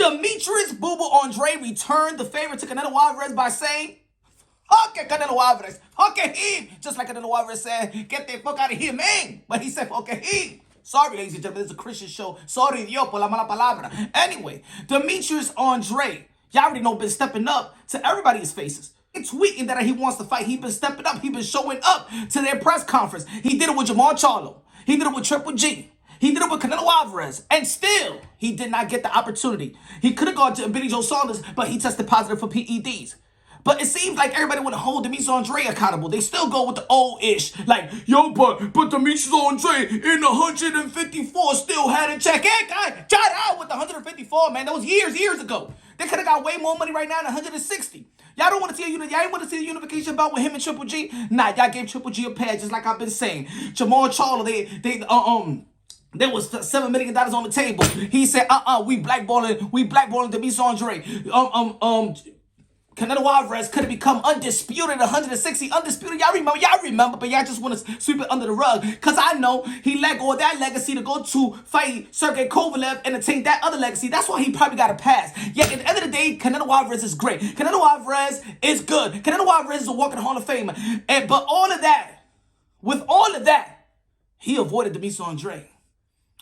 Demetrius Boo Boo Andrade returned the favor to Canelo Alvarez by saying, fuck it, Canelo Alvarez. Fuck it, him. Just like Canelo Alvarez said, get the fuck out of here, man. But he said, fuck it, him. Sorry, ladies and gentlemen, this is a Christian show. Sorry, Dios, por la mala palabra. Anyway, Demetrius Andrade, y'all already know, been stepping up to everybody's faces. Tweeting that he wants to fight. He been stepping up. He been showing up to their press conference. He did it with Jermall Charlo. He did it with Triple G. He did it with Canelo Alvarez. And still, he did not get the opportunity. He could have gone to Billy Joe Saunders, but he tested positive for PEDs. But it seems like everybody want to hold Demetrius Andrade accountable. They still go with the old-ish. Like, yo, but Demetrius Andrade in the 154 still had a check. Hey, guy, shout out with the 154, man. That was years ago. They could have got way more money right now than 160. Y'all don't want to see y'all ain't want to see the unification bout with him and Triple G. Nah, y'all gave Triple G a pass, just like I've been saying. Jermall Charlo, there was $7 million on the table. He said, we blackballing Demetrius Andrade. Canelo Alvarez could have become undisputed 160. Undisputed, y'all remember, but y'all just want to sweep it under the rug. Because I know he let go of that legacy to go to fight Sergey Kovalev and attain that other legacy. That's why he probably got a pass. Yet at the end of the day, Canelo Alvarez is great. Canelo Alvarez is good. Canelo Alvarez is a walking Hall of Fame. But with all of that, he avoided Demetrius Andrade.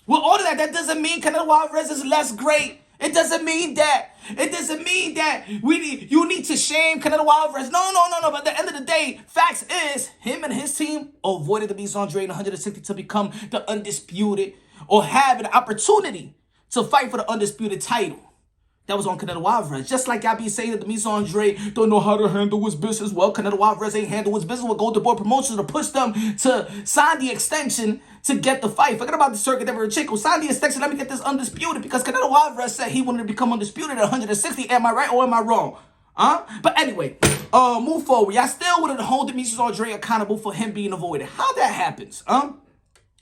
With all of that, that doesn't mean Canelo Alvarez is less great. It doesn't mean that. It doesn't mean that you need to shame Canelo Alvarez. No. But at the end of the day, facts is him and his team avoided Demetrius Andrade in 160 to become the undisputed or have an opportunity to fight for the undisputed title. That was on Canelo Alvarez. Just like y'all be saying that Demetrius Andrade don't know how to handle his business. Well, Canelo Alvarez ain't handle his business with Golden Boy Promotions to push them to sign the extension to get the fight. Forget about the circuit ever Chico. Sign the extension. Let me get this undisputed because Canelo Alvarez said he wanted to become undisputed at 160. Am I right or am I wrong? But anyway, move forward. Y'all still wanted to hold Demetrius Andrade accountable for him being avoided. How that happens? How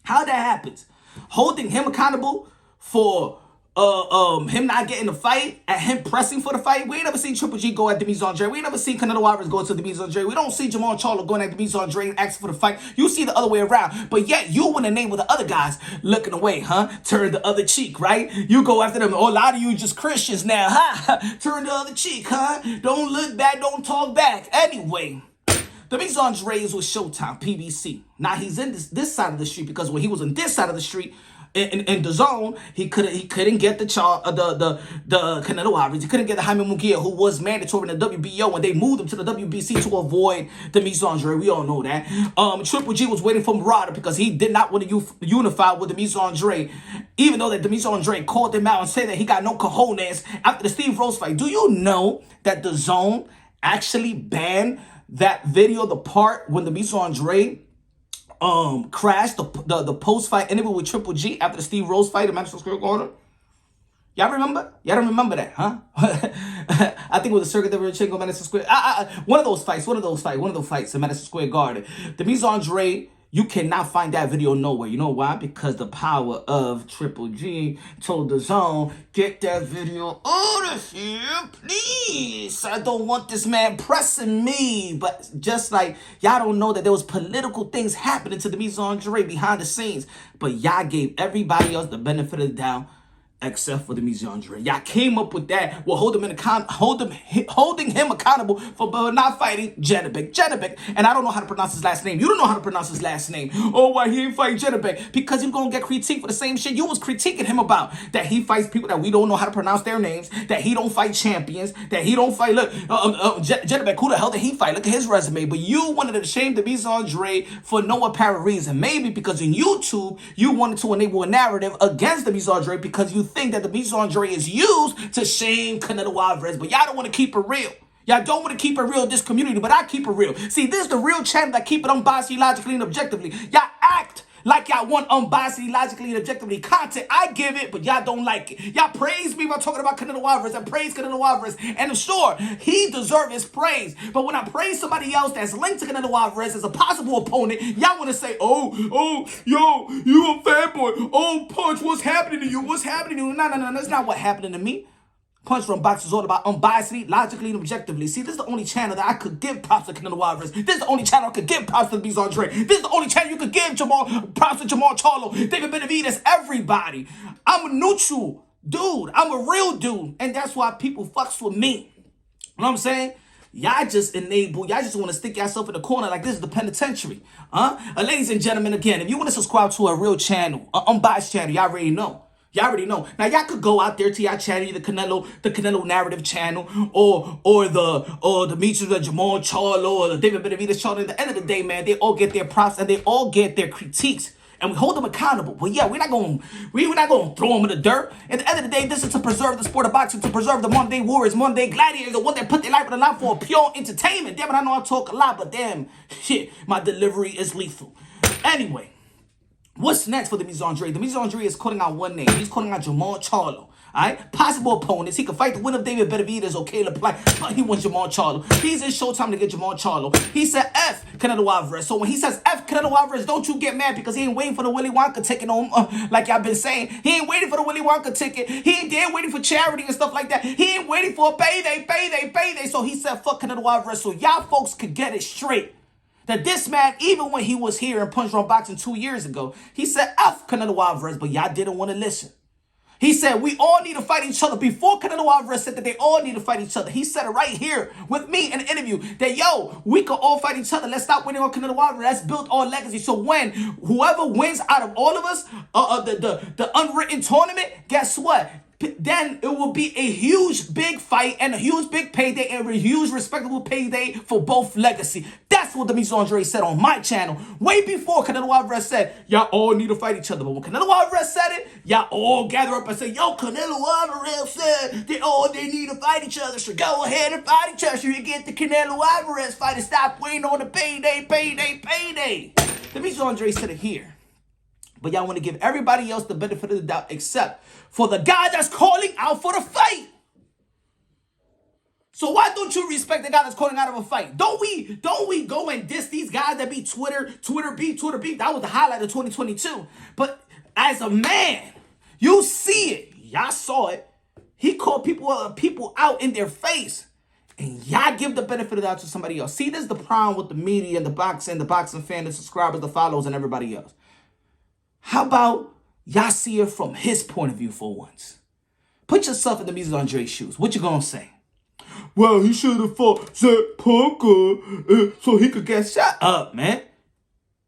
that happens? Holding him accountable for him not getting the fight and him pressing for the fight. We ain't never seen Triple G go at Demetrius Andrade. We ain't never seen Canelo Alvarez go to Demetrius Andrade. We don't see Jermall Charlo going at Demetrius Andrade and asking for the fight. You see the other way around. But yet you want to name with the other guys looking away, huh? Turn the other cheek, right? You go after them. Oh, a lot of you just Christians now, huh? Turn the other cheek, huh? Don't look back, don't talk back. Anyway, Demetrius Andrade is with Showtime, PBC. Now he's in this side of the street because when he was on this side of the street, in DAZN, he couldn't get the Canelo Alvarez. He couldn't get the Jaime Munguia, who was mandatory in the WBO, and they moved him to the WBC to avoid Demetrius Andrade. We all know that. Triple G was waiting for Marauder because he did not want to unify with Demetrius Andrade, even though that Demetrius Andrade called him out and said that he got no cojones after the Steve Rose fight. Do you know that DAZN actually banned that video, the part when Demetrius Andrade crashed the post-fight interview with Triple G after the Steve Rose fight in Madison Square Garden? Y'all remember? Y'all don't remember that, huh? I think it was the circuit that we were checking on Madison Square. One of those fights in Madison Square Garden. Demetrius Andrade, you cannot find that video nowhere. You know why? Because the power of Triple G told DAZN, get that video out of here, please. I don't want this man pressing me. But just like y'all don't know that there was political things happening to Demetrius Andrade behind the scenes. But y'all gave everybody else the benefit of the doubt except for Demetrius Andrade. Y'all came up with that. Well, holding him accountable for not fighting Janibek. And I don't know how to pronounce his last name. You don't know how to pronounce his last name. Oh, why he ain't fighting Janibek? Because you're going to get critiqued for the same shit you was critiquing him about. That he fights people that we don't know how to pronounce their names. That he don't fight champions. That he don't fight, look, Janibek, who the hell did he fight? Look at his resume. But you wanted to shame Demetrius Andrade for no apparent reason. Maybe because in YouTube, you wanted to enable a narrative against Demetrius Andrade because you think that Demetrius Andrade is used to shame Canelo Alvarez, but y'all don't want to keep it real. Y'all don't want to keep it real in this community, but I keep it real. See, this is the real channel that keep it unbiased, logically, and objectively. Y'all act like y'all want unbiased, logically, and objectively content. I give it, but y'all don't like it. Y'all praise me by talking about Canelo Alvarez and praise Canelo Alvarez. And I'm sure he deserves his praise. But when I praise somebody else that's linked to Canelo Alvarez as a possible opponent, y'all want to say, yo, you a fanboy. Oh, Punch, what's happening to you? What's happening to you? No, that's not what happened to me. Punch from Box is all about unbiasedly, logically, and objectively. See, this is the only channel that I could give props to Canelo Alvarez. This is the only channel I could give props to Demetrius Andrade. This is the only channel you could give props to Jermall Charlo, David Benavidez, everybody. I'm neutral Dude, I'm a real dude. And that's why people fucks with me. You know what I'm saying? Y'all just enable, y'all just want to stick yourself in the corner like this is the penitentiary. Ladies and gentlemen, again, if you want to subscribe to a real channel, unbiased channel, y'all already know. Y'all already know. Now y'all could go out there to y'all channel, the Canelo Narrative channel, or the Demetrius and Jermall Charlo, or the David Benavidez channel. At the end of the day, man, they all get their props and they all get their critiques. And we hold them accountable. But yeah, we're not gonna throw them in the dirt. At the end of the day, this is to preserve the sport of boxing, to preserve the modern day warriors, modern day gladiators, the one that put their life on the line for pure entertainment. Damn it, I know I talk a lot, but damn, shit, my delivery is lethal. Anyway, what's next for Demetrius Andrade? Demetrius Andrade is calling out one name. He's calling out Jermall Charlo. Alright? Possible opponents. He could fight the winner of David Benavidez or Caleb Plant, but he wants Jermall Charlo. He's in Showtime to get Jermall Charlo. He said F Canelo Alvarez. So when he says F Canelo Alvarez, don't you get mad because he ain't waiting for the Willy Wonka ticket on, like y'all been saying. He ain't waiting for the Willy Wonka ticket. He ain't there waiting for charity and stuff like that. He ain't waiting for a payday. So he said fuck Canelo Alvarez so y'all folks could get it straight. That this man, even when he was here in Punch Drunk Boxing 2 years ago, he said F Canelo Alvarez, but y'all didn't want to listen. He said, we all need to fight each other. Before Canelo Alvarez said that they all need to fight each other, he said it right here with me in an interview that, yo, we can all fight each other. Let's stop waiting on Canelo Alvarez. Let's build our legacy. So when whoever wins out of all of us, the unwritten tournament, guess what? Then it will be a huge big fight and a huge big payday and a huge respectable payday for both legacy. That's what Demetrius Andrade said on my channel way before Canelo Alvarez said, y'all all need to fight each other. But when Canelo Alvarez said it, y'all all gather up and say, yo, Canelo Alvarez said they need to fight each other. So go ahead and fight each other so you get the Canelo Alvarez fight and stop waiting on the payday. Demetrius Andrade said it here. But y'all want to give everybody else the benefit of the doubt except for the guy that's calling out for the fight. So why don't you respect the guy that's calling out of a fight? Don't we go and diss these guys that be Twitter beef? That was the highlight of 2022. But as a man, you see it. Y'all saw it. He called people out in their face. And y'all give the benefit of the doubt to somebody else. See, this is the problem with the media and the boxing fan, the subscribers, the followers, and everybody else. How about y'all see it from his point of view for once? Put yourself in Demetrius Andrade's shoes. What you gonna say? Well, he should have fought Zach Parker so he could get shut up, man.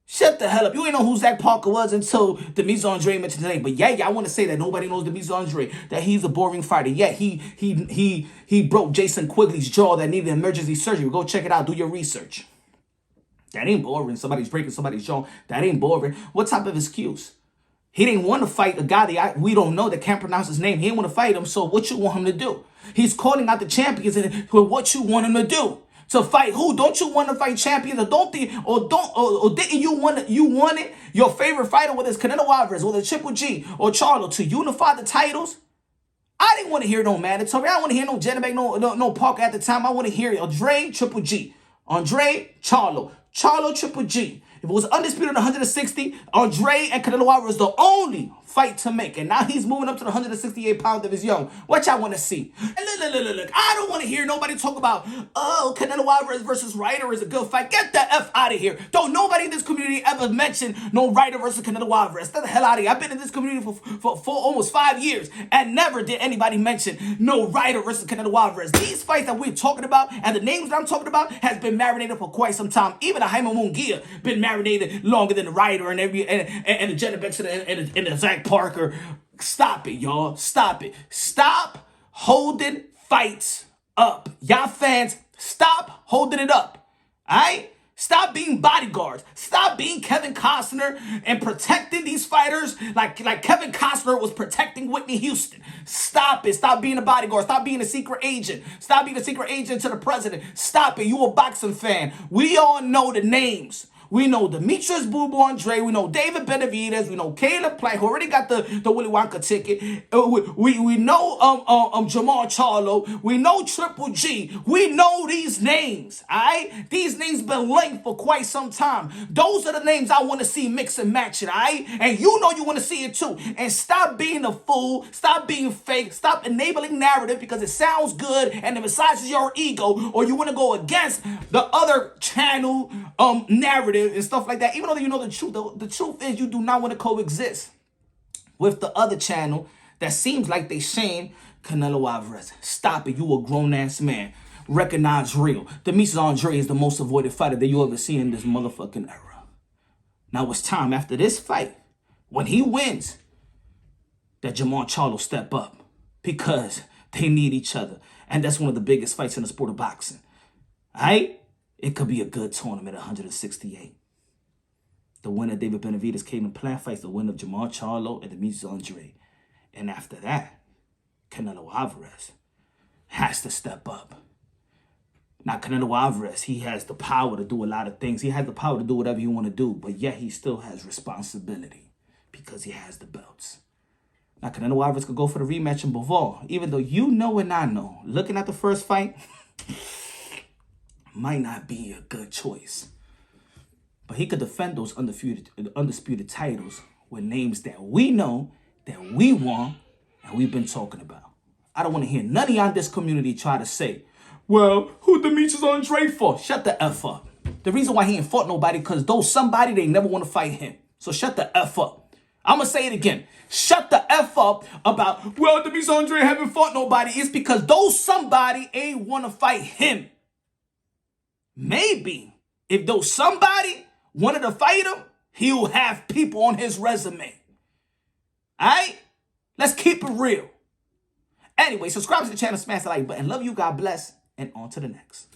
Shut the hell up. You ain't know who Zach Parker was until Demetrius Andrade mentioned his name. But yeah, y'all want to say that nobody knows Demetrius Andrade, that he's a boring fighter. Yeah, he broke Jason Quigley's jaw that needed emergency surgery. Go check it out. Do your research. That ain't boring. Somebody's breaking somebody's jaw. That ain't boring. What type of excuse? He didn't want to fight a guy that we don't know, that can't pronounce his name. He didn't want to fight him, so what you want him to do? He's calling out the champions and what you want him to do. To fight who? Don't you want to fight champions? Or didn't you want your favorite fighter, whether it's Canelo Alvarez or the Triple G or Charlo, to unify the titles? I didn't want to hear no mandatory. I don't want to hear no Jennebeck, no Parker at the time. I want to hear Andrade, Triple G. Andrade, Charlo, Triple G. If it was Undisputed 160, Andrade and Canelo Alvarez the only fight to make. And now he's moving up to the 168 pound of his young. What y'all want to see? And look. I don't want to hear nobody talk about, oh, Canelo Alvarez versus Ryder is a good fight. Get the F out of here. Don't nobody in this community ever mention no Ryder versus Canelo Alvarez. Get the hell out of here. I've been in this community for almost 5 years and never did anybody mention no Ryder versus Canelo Alvarez. These fights that we're talking about and the names that I'm talking about has been marinated for quite some time. Even the Jaime Munguia been marinated longer than the Ryder and the Jennebeck and the Zach Parker. Stop it, y'all. Stop it. Stop holding fights up. Y'all fans, stop holding it up. All right? Stop being bodyguards. Stop being Kevin Costner and protecting these fighters like Kevin Costner was protecting Whitney Houston. Stop it. Stop being a bodyguard. Stop being a secret agent. Stop being a secret agent to the president. Stop it. You a boxing fan. We all know the names. We know Demetrius Boo Boo Andrade. We know David Benavidez. We know Caleb Plant, who already got the Willy Wonka ticket. We know Jermall Charlo. We know Triple G. We know these names, all right? These names been linked for quite some time. Those are the names I want to see mix and match it, all right? And you know you want to see it too. And stop being a fool. Stop being fake. Stop enabling narrative because it sounds good and it massages your ego, or you want to go against the other channel narrative and stuff like that. Even though you know the truth is you do not want to coexist with the other channel that seems like they shame Canelo Alvarez. Stop it. You a grown-ass man. Recognize real. Demetrius Andrade is the most avoided fighter that you ever see in this motherfucking era. Now it's time after this fight, when he wins, that Jermall Charlo step up because they need each other. And that's one of the biggest fights in the sport of boxing. All right? It could be a good tournament at 168. The winner, David Benavidez, came in plan fights the winner of Jermall Charlo and Demetrius Andrade. And after that, Canelo Alvarez has to step up. Now, Canelo Alvarez, he has the power to do a lot of things. He has the power to do whatever he want to do, but yet he still has responsibility because he has the belts. Now, Canelo Alvarez could go for the rematch in Bivol, even though you know and I know, looking at the first fight, might not be a good choice. But he could defend those undisputed titles with names that we know, that we want, and we've been talking about. I don't want to hear none of y'all in this community try to say, well, who Demetrius Andrade for? Shut the F up. The reason why he ain't fought nobody, because those somebody, they never want to fight him. So shut the F up. I'm going to say it again. Shut the F up about, well, Demetrius Andrade haven't fought nobody. It's because those somebody ain't want to fight him. Maybe if those somebody wanted to fight him, he'll have people on his resume. All right? Let's keep it real. Anyway, subscribe to the channel, smash the like button. Love you, God bless, and on to the next.